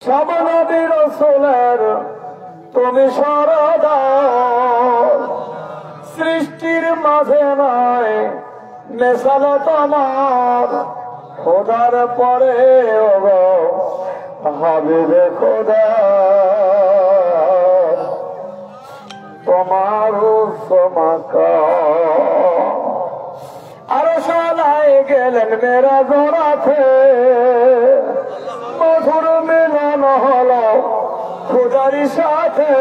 সব নবী রাসূলের তুমি সরদার, সৃষ্টির মাঝে নাই মেশাল তোমার, খোদার পরে হাবিবে খোদা তোমার সমাকা। আরো সদায় গেলেন মেরা জোড়াতে, মধুর মিলন হলো খোদারি সাথে,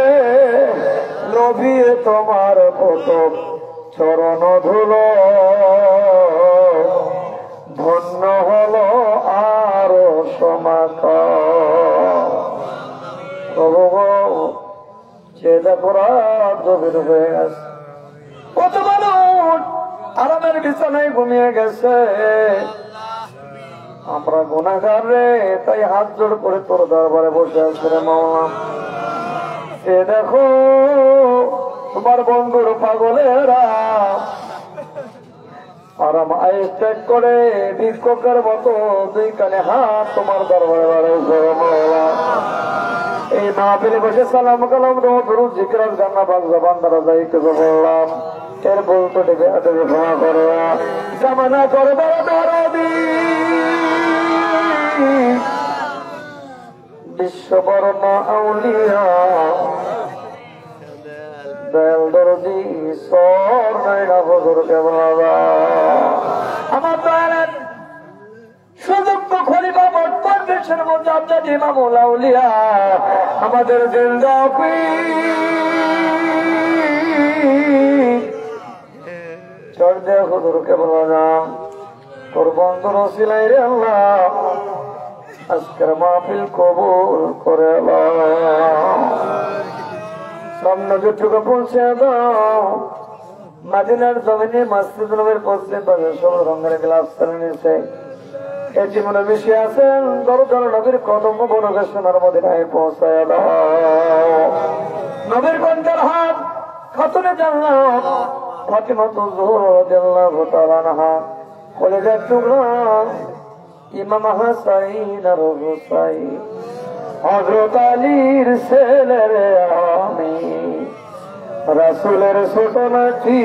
নবী তোমার প্রথম চরণ ধুলো, ধন্য হলো আরো সমাকা। যে দেখো রাত গভীর হয়ে গেছে, কত মানুষ আরামের বিছানায় ঘুমিয়ে গেছে, আমরা গুনাহগার রে, তাই হাত জোড় করে তোর দরবারে বসে আসছে রে মাওলা। সে দেখো তোমার বন্ধুর পাগলেরা আরাম আয়েস ত্যাগ করে ভিক্ষুকের মতো দুই কানে হাত তোমার দরবারে বাড়াইছে মাওলা। এই মাহফিলে বসে সালাম কালাম দরুদ জিকির গান্না বাজা বান্দারা যাইতে বললাম, এর বলতে ডেকে হাতে ক্ষমা করো, জামানা করবো দরদি বিশ্ববর্ণ আউলিয়া দয়াল দরদি সর নাই না হুজুরকে বাবা। আমার দয়ালের সুযোগ্য খলিফা বর্তমান দেশের মধ্যে আপনার ইমামুল আউলিয়া আমাদের জিন্দাপি চড় দে হুজুরকে বলা, তোর বন্ধুর ওসিলাই রে আল্লাহ আজকের মাহফিল কবুল করে সামনে যেটুকু পৌঁছে দাও। মাদিনার জমিনে মসজিদ নবীর পশ্চিম পাশে সবুজ রঙের গ্লাস ফেলে নিয়েছে, এটি মনে বেশি আছেন দরকার নবীর কদম বড়কে সোনার মদিনায় পৌঁছায় দাও। নবীর কণ্ঠের হাত খাতুনে জান্নাত ফাতিমাতুজ জোহরা রাদিয়াল্লাহু তাআলা আনহা, কলিজার টুকরা ইমাম হাসাইন আর হুসাইন, হযরত আলীর ছেলেরে আমি, রাসূলের ছোট নাতি,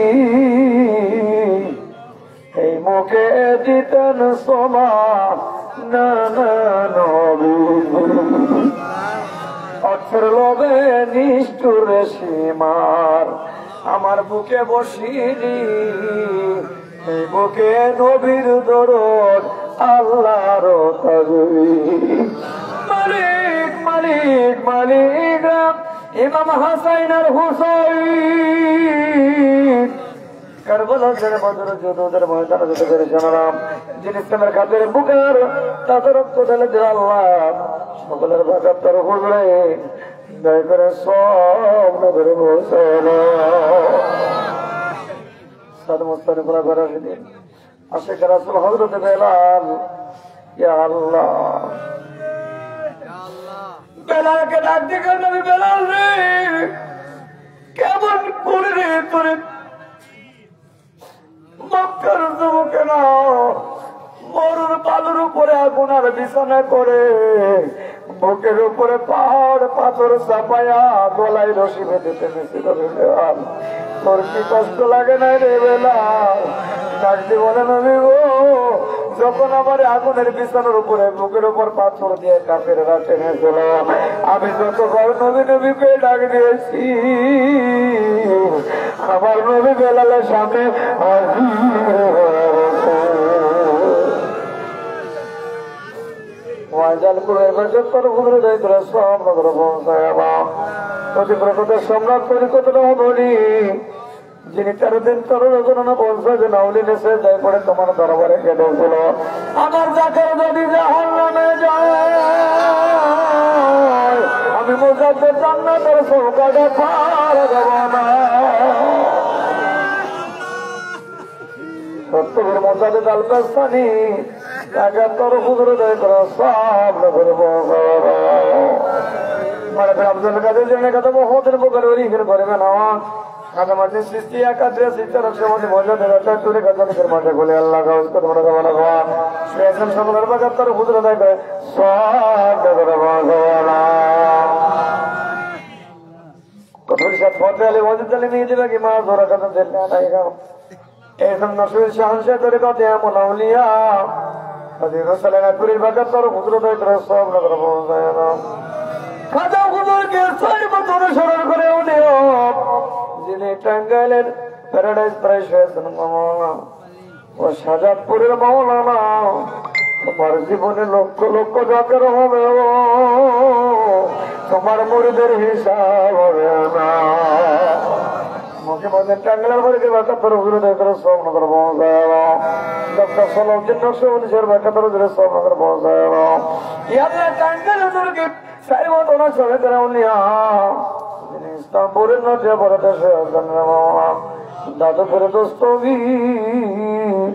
এই মুখে দিতেন সোমা নানা নবী, অক্ষর লোভে নিষ্ঠুর সীমার আমার বুকে বসিনি, এই বুকে নবীর দরদ আল্লাহর তাজবীহ। মালিক মালিক মালিক ইমাম হাসাইন আর হুসাইন কারবালার ছেড়ে বদর যুদ্ধের ময়দানে যুদ্ধ করে জানালাম, যিনি ইসলামের খাতের বুকের তাদের রক্ত ঢেলে দিল আল্লাহ, সকলের ভাগার তার হুজুরে দয়া করে সব নবীর হোসেন সাদ মুস্তানি পুরা করে দিন। আশিক রাসূল হযরত বেলাল, ইয়া আল্লাহ বেলালকে ডাক দিয়ে নবী বেলাল রে কেমন করে রে তোরে মক্কার যুবকে না মরুর বালুর উপরে আগুনার বিছানা করে বুকের উপরে পাহাড় পাথর চাপায়া গলায় রশি বেঁধে টেনেছিল রে বেলাল, তোর কি কষ্ট লাগে না রে বেলাল? ডাকতে বলে নবী গো, যখন আমার আগুনের বিছানার উপরে বুকের উপর পাথর দিয়ে কাফেররা টেনেছিল, আমি যতবার নবী নবীকে ডাক দিয়েছি, আমার নবী বেলালের সামনে সম্রাট পরিকল্পনা বলি, যিনি 13 দিন 13 গণনা পৌঁছাবে নাউলি নেশে যাই পড়ে তোমার দরবারে কেঁদেছিল, আমার জাকের যদি জাহান্নামে যায় আমি মুজাদ্দেদ জান্নাতের চৌকাঠে পার দেব না। সত্যের মুজাদ্দেদ আল কাসসানি তাকে তোর হুজুর দয় করে সব নবীর মানে আব্দুল কাদের জন্য কথা বহুদের বুকের ওরিখের করবে না কাদামাটি সৃষ্টি একাত্রে সৃষ্টি রক্ষামতি মজা দেবতা তুলে কাদামের মাঠে বলে আল্লাহ গাউস করে মনে কামনা করা সেখানে সকলের বাগাতার হুজুর দয় করে সব নবীর তাহলে ওদের তাহলে নিয়ে যাবে কি মা ধরা কথা দিল না এই জন্য শুয়ে শাহানশা করে কথা এমন আউলিয়া কাজী রসালেনা পুরীর বাজার তোর হুজুর দইতর সব নগর পৌঁছায় না খাজা হুজুরকে 6 বছর স্মরণ করে উনিও যিনি টাঙ্গাইলের প্যারাডাইজ প্রাইজ হয়েছেন মাওলানা ও শাহজাদপুরের মাওলানা তোমার জীবনে লক্ষ লক্ষ জাকের হবে তোমার মুরিদের হিসাব হবে না মুখ্যমন্ত্রী টাঙ্গাইলের বাড়িতে বাচ্চা তোর হুজুর দইতর সব নগর পৌঁছায় না ডক্টর সলাউদ্দিন নকশবন্দির বাচ্চা তোর হুজুরের সব নগর পৌঁছায় না ইয়াল্লা টাঙ্গাইল হুজুরকে 4 বছর স্মরণ করে উনিও ইস্তাম্বুলের নদী বড়তে দাদু ফেরে দোস্তবীর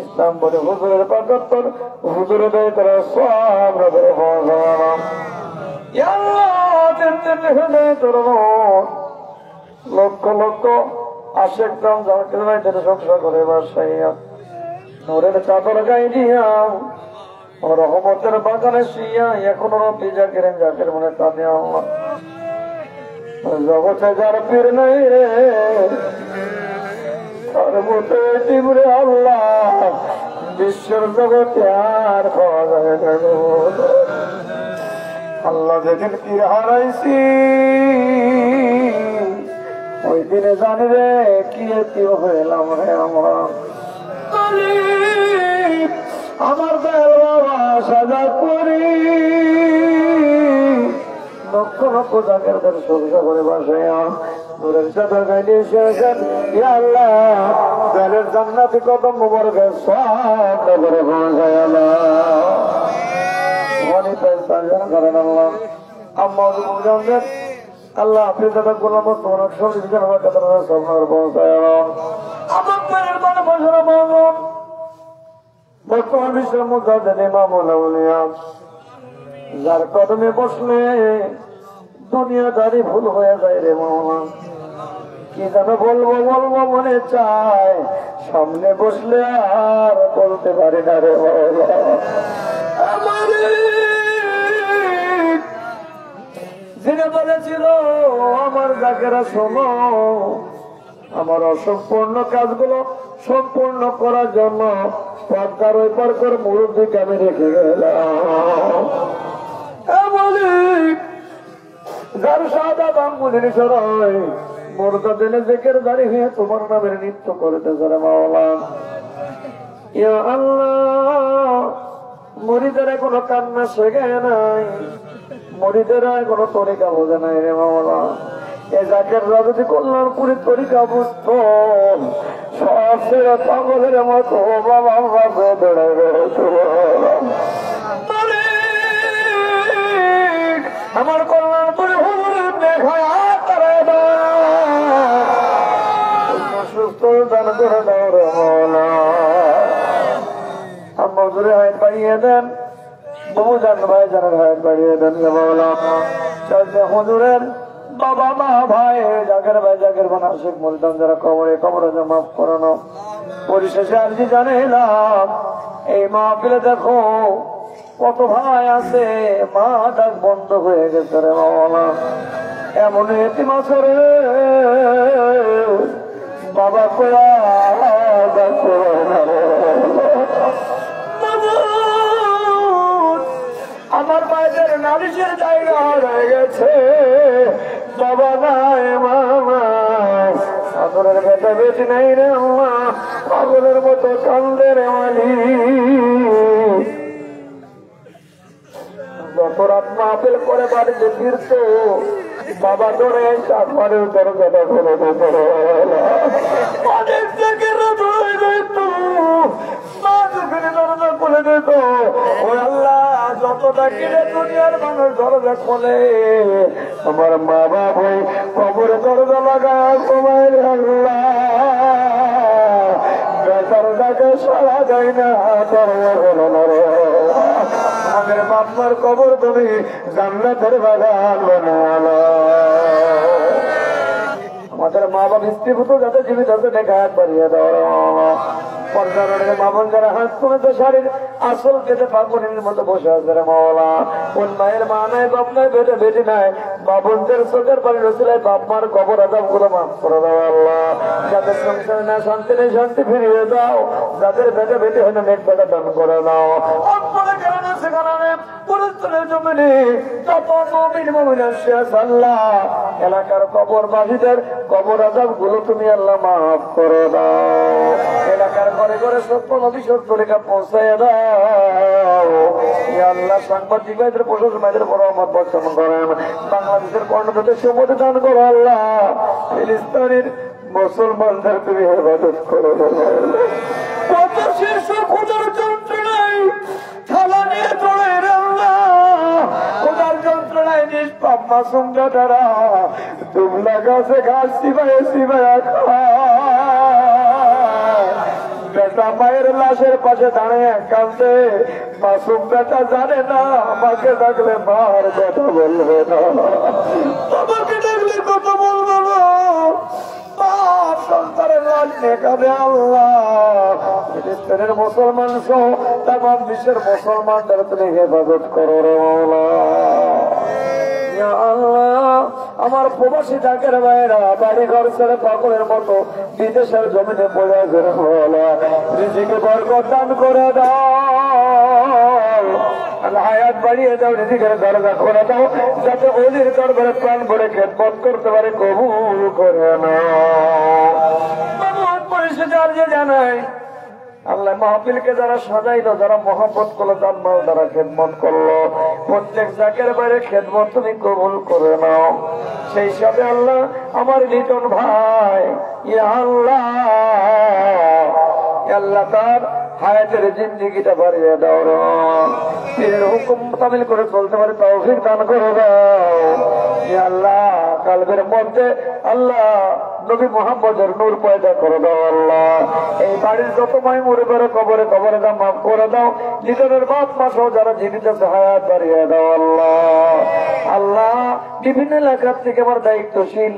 ইস্তাম্বুলে হুজুরের 75 হুজুরে দেয় তারা সব নগরে পৌঁছালাম লক্ষ লক্ষ আশেক দাম যাকে সংসার করে বাসাইয়া নোরের চাদর গাই দিয়া রহমতের বাগানে শুইয়া এখনো রব্বি জাকিরেন জাকির মনে কাঁদে আল্লাহ জগতে যার পীর নাই রে তার মতো টিমরে আল্লাহ বিশ্বের জগতে আর পাওয়া যায় না আল্লাহ যেদিন পীর হারাইছি ওই দিনে জানি রে কি হইলাম রে আমরা আমার দয়াল বাবা সাজা করি লক্ষ লক্ষ জায়গার সংসার করে বাসাইয়া নূরের চাদর গাইলে এসেছেন ইয়া আল্লাহ দয়ালের জান্নাতি কদম মুবারকের সব করে পৌঁছায় আল্লাহ করেন আল্লাহ আম্মা জানবেন আল্লাহ আপনি দাদা গোলাম তোমার সব স্বপ্ন পৌঁছায় আমার বর্তমান বিশ্বের মধ্যে যার কদমে বসলে দুনিয়াদারি ভুল হয়ে যায় রে মামা কি যেন বলবো বলবো মনে চায় সামনে বসলে আর বলতে পারি না রে যিনি বলেছিল আমার জাকেরা শোনো আমার অসম্পূর্ণ কাজগুলো সম্পূর্ণ করার জন্য পদ্মার ওই পার করে মুরব্বীকে আমি রেখে গেলাম যার সাদা বাঙ্গুলির সরাই মোরদা দিনে জেকের দাঁড়িয়ে হয়ে তোমার নামের নৃত্য করতেছে রে মাওলা ইয়া আল্লাহ মুরিদেরা কোনো কান্না শেখে নাই মুরিদেরা কোনো তরিকা বোঝে নাই রে মাওলা এ জাকের যদি কল্যাণপুরের তরিকা বুঝত সবচেয়ে পাগলের মতো বাবা বাবা দৌড়াবে আমার কল্যাণপুরে হুজুরের দেখায় সুস্থ দান করে দাও রে মাওলা আম্মা হুজুরে হায়াত বাড়িয়ে দেন বাবু জান ভাই জানের হায়াত বাড়িয়ে দেন রে মাওলা চলছে হুজুরের বাবা মা ভাই জাকের ভাই জাকের বানা শেখ মুলতান যারা কবরে মাফ করানো পরিশেষে আর কি জানিলাম এই মাহফিলে দেখো কত ভাই আছে মা ডাক বন্ধ হয়ে গেছে রে মাওলা এমন এতিম আছে রে বাবা কোয়া আমার মায়ের নালিশের জায়গা হয়ে গেছে বাবা নাই মামা সাদরের বেটা বেশি নাই রে আম্মা পাগলের মতো কান্দে রে মালি যত রাত মাহফিল করে বাড়িতে ফিরত বাবা ধরে তারপরে দরজাটা খুলে দিত দরজা খুলে দিত ওই আল্লাহ যতটা কিনে দুনিয়ার মানুষ দরজা খোলে আমার মা বাবা কবরে দরজা লাগা তোমার আল্লাহ দরজাকে সারা যায় না দরজা বলো না রে আমাদের বাপমার কবর তুমি জান্নাতের বাগান বানালো আমাদের মা বাবা স্ত্রীভূত যাতে জীবিত আছে দেখা হাত বাড়িয়ে দেওয়া মা বোন যারা হাত কমেছে শাড়ির আসল পেতে পাকুনির মতো বসে আছে রে মাওলা। কোন মায়ের মা নাই বাপ নাই বেটে বেটি নাই মা বোনদের চোখের পানি রসিলায় বাপ মার কবর আদাব গুলো মাফ করে দাও আল্লাহ। যাদের সংসারে না শান্তি নেই শান্তি ফিরিয়ে দাও, যাদের বেটে বেটি হয় না নেট বেটা দান করে দাও। সেখানে পুরুষের জমিনে যত মমিন মমিন আল্লাহ এলাকার কবর বাসীদের কবর আদাব গুলো তুমি আল্লাহ মাফ করে দাও। এলাকার ঘরে ঘরে সত্য নবী সত্য লেখা পৌঁছায় দাও আল্লাহ। সাংবাদিক ভাইদের প্রশাসন ভাইদের বড় আমার বর্ষণ করেন, বাংলাদেশের কর্ণদের সম্মতি দান করো আল্লাহ। ফিলিস্তিনের মুসলমানদের তুমি হেফাজত করো। কত শিশু খোঁজার যন্ত্রণায় থালা নিয়ে চলে খোঁজার যন্ত্রণায় নিষ্পাপ মাসুম বেটারা দুবলা গাছে ঘাস চিবায়ে চিবায়া বেটা মায়ের লাশের পাশে দাঁড়িয়ে কাঁদে। মাসুম বেটা জানে না আমাকে ডাকলে মার কথা বলবে না, আমাকে ডাকলে কথা বলবে না। মুসলমান সহ তামাম বিশ্বের মুসলমানদের তুমি হেফাজত করো রে আল্লাহ। আমার প্রবাসী ডাকের বাইরা বাড়ি ঘর ছেড়ে পাগলের মতো বিদেশের জমিনে পড়ে আছে রিজিকে বরকত দান করে দাও, হায়াত বাড়িয়ে দাও, রিজিকের দরজা করে দাও, যাতে ওলির দরবারে প্রাণ ভরে খেদমত করতে পারে কবুল করে নাও। পরিষেবা যে জানাই আল্লাহ মাহফিলকে যারা সাজাইলো, যারা মহব্বত করলো, তার মাল যারা খেদমত করলো, প্রত্যেক জাকের বাইরে খেদমত তুমি কবুল করে নাও। সেই সাথে আল্লাহ আমার লিটন ভাই আল্লাহ আল্লাহ তার হায়াতের জিন্দিগিটা বাড়িয়ে দাও, পীরের হুকুম তামিল করে চলতে পারে তৌফিক দান করে দাও আল্লাহ। কালবের মধ্যে আল্লাহ নবী মুহাম্মদের নূর পয়দা করে দাও আল্লাহ। এই বাড়ির যত মাই মরে বেড়ে কবরে কবরে দাও মাফ করে দাও। নিজেদের বাপ মা সহ যারা জীবিত আছে হায়াত বাড়িয়ে দাও আল্লাহ। আল্লাহ বিভিন্ন এলাকার থেকে আমার দায়িত্বশীল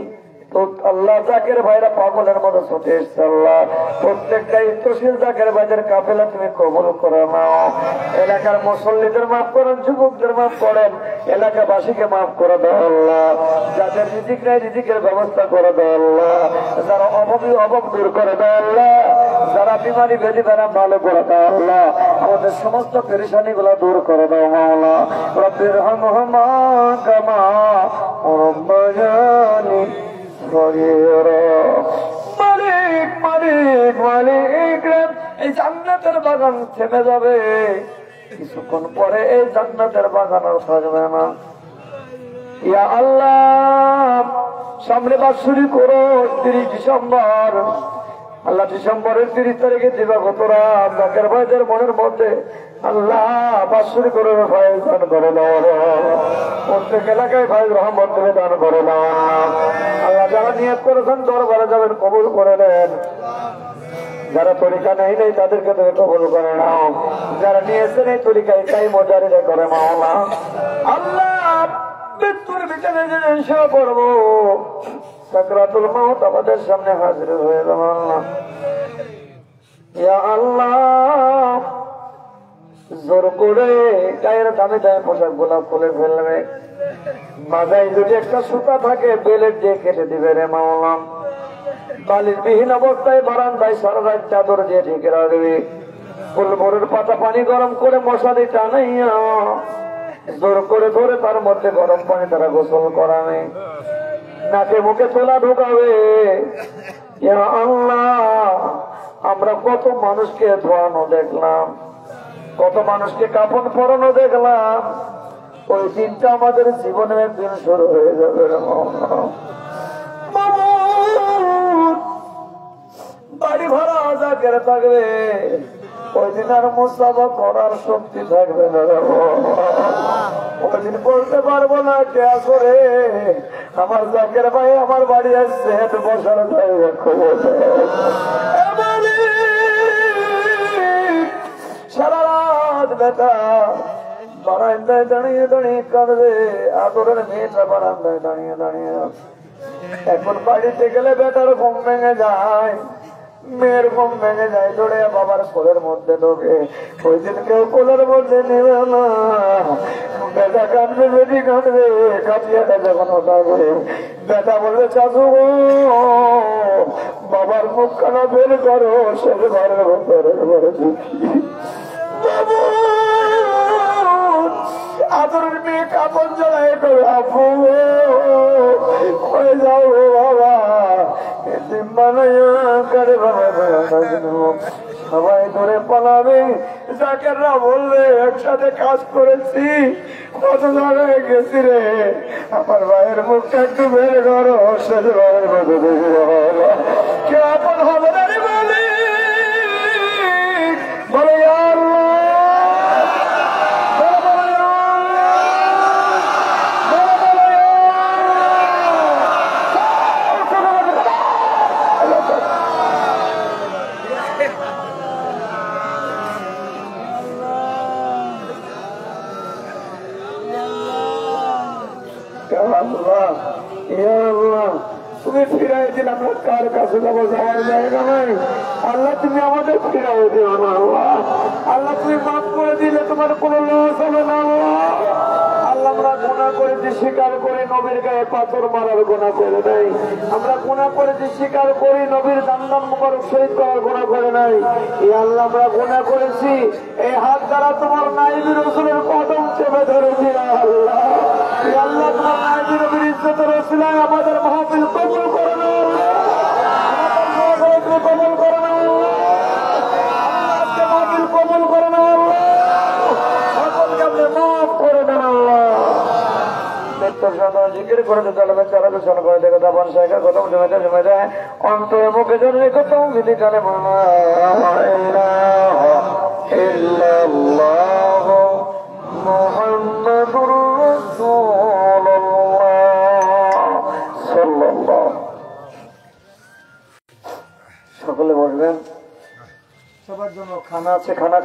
আল্লাহ জাকের ভাইরা পাগলের মতো ছুটে এসছে আল্লাহ। প্রত্যেক দায়িত্বশীল জাকের ভাইদের কাফেলা তুমি কবুল করে নাও। এলাকার মুসল্লিদের মাফ করেন, যুবকদের মাফ করেন, এলাকাবাসীকে মাফ করে দাও আল্লাহ। যাদের রিজিক নাই রিজিকের ব্যবস্থা করে দাও আল্লাহ। যারা অভাবী অভাব দূর করে দাও আল্লাহ। যারা বিমারি বেদি বেড়া ভালো করে দাও আল্লাহ। আমাদের সমস্ত পেরেশানি গুলা দূর করে দাও মাওলা। রব্বির হামহুমা কামা রাব্বায়ানি মালিক মালিক মালিক এই জান্নাতের বাগান থেমে যাবে, কিছুক্ষণ পরে এই জান্নাতের বাগান আর থাকবে না। ইয়া আল্লাহ সামনে বাৎসরিক করো 30 ডিসেম্বর আল্লাহ। ডিসেম্বরের 30 তারিখে দিবাগত রাত জাকের ভাইদের মনের মধ্যে আল্লাহ বাৎসরিক করে ফাইজ দান করে নাও। প্রত্যেক এলাকায় ভাই রহমত তুমি দান করে নাও আল্লাহ। যারা নিয়ত করেছেন দরবারে যাবেন কবুল করে নেন, যারা তরিকা নেই নেই তাদেরকে তুমি কবুল করে নাও, যারা নিয়েছেন এই তরিকায় তাই মজারিরা করে মাওলা। আল্লাহ মৃত্যুর ভিতরে যে হিসাব পড়বো সাকরাতুল মউত আমাদের সামনে হাজির হয়ে যাবে আল্লাহ। ইয়া আল্লাহ জোর করে গায়ের দামে দামে পোশাক গুলা খুলে ফেলবে, মাথায় যদি একটা সুতা থাকে বেলেট দিয়ে কেটে দিবে রে মাওলা। বালির বিহীন অবস্থায় বারান্দায় সারা রাত চাদর দিয়ে ঢেকে রাখবে, ফুলভোরের পাতা পানি গরম করে মশারি টানাইয়া জোর করে ধরে তার মধ্যে গরম পানি তারা গোসল করাবে, নাকে মুখে তোলা ঢুকাবে। ইয়া আল্লাহ আমরা কত মানুষকে ধোয়ানো দেখলাম, কত মানুষকে কাপড় পরানো দেখলাম, ওই দিনটা আমাদের জীবনে একদিন শুরু হয়ে যাবে। বাড়ি ভাড়া জাকের থাকবে, ওই দিন আর মুসাফা করার শক্তি থাকবে না। ওই দিন বলতে পারবো না কে আসরে আমার জাকের ভাই আমার বাড়ি আসছে বসার জায়গা খবর। সারা রাত বেটা বারান্দায় দাঁড়িয়ে দাঁড়িয়ে কাঁদবে, আদরের মেয়েটা বারান্দায় দাঁড়িয়ে দাঁড়িয়ে এখন বাড়িতে গেলে বেটার ঘুম ভেঙে যায়, মেয়ের ঘুম ভেঙে যায়, দৌড়ে বাবার কোলের মধ্যে ঢোকে। ওই দিন কেউ কোলের মধ্যে নেবে না, বেটা কাঁদবে, বেটি কাঁদবে, কাঁদিয়াটা যখন ওঠাবে বেটা বলবে চাচু বাবার মুখ খানা বের করো, সে ঘরের ভেতরে ঘরে ঢুকি। আদরের মেয়ে কাপড় জড়াই করে আপু হয়ে যাও বাবা, সবাই ধরে পালাবে, জাকেররা বলবে একসাথে কাজ করেছি, কত জায়গায় গেছি রে, আমার ভাইয়ের মুখটা একটু বের করো, সে ভাইয়ের মতো দেখি বাবা কে আপন হবে না রে বলে বলে তুমি ফিরাই দিন, আমরা কার কাছে যাবো, যাওয়ার জায়গা নাই। আল্লাহ তুমি আমাদের ফিরাই দিও না আল্লাহ, আল্লাহ তুমি মাফ করে দিলে তোমার কোনো লস হবে না আল্লাহ। আমরা গুনাহ করেছি স্বীকার করি, নবীর গায়ে পাথর মারার গুনাহ করে নাই। আমরা গুনাহ করেছি স্বীকার করি, নবীর দান মুবারক শহীদ করার গুনাহ করে নাই। এই আল্লাহ আমরা গুনাহ করেছি, এই হাত দ্বারা তোমার নাইবি রাসূলের কদম চেপে ধরেছি আল্লাহ। এই আল্লাহ তোমার নাইবি নবীর ইজ্জতের ওসিলায় আমাদের মাহফিল কবুল করে নাও, আমাদের কবুল করে নাও আল্লাহ, মাহফিল কবুল করে নাও আল্লাহ, সকলকে আপনি মাফ করে দেন আল্লাহ। জিকির করে চলবে, চালাতে চল করে দেখে তখন শেখা কত জমেতে জমে যায় অন্তরে মুখে জন্য কত বিধি কালে মুহাম্মাদুর রাসূলুল্লাহ সাল্লাল্লাহু। সকলে বসবেন, সবার জন্য খানা আছে, খানা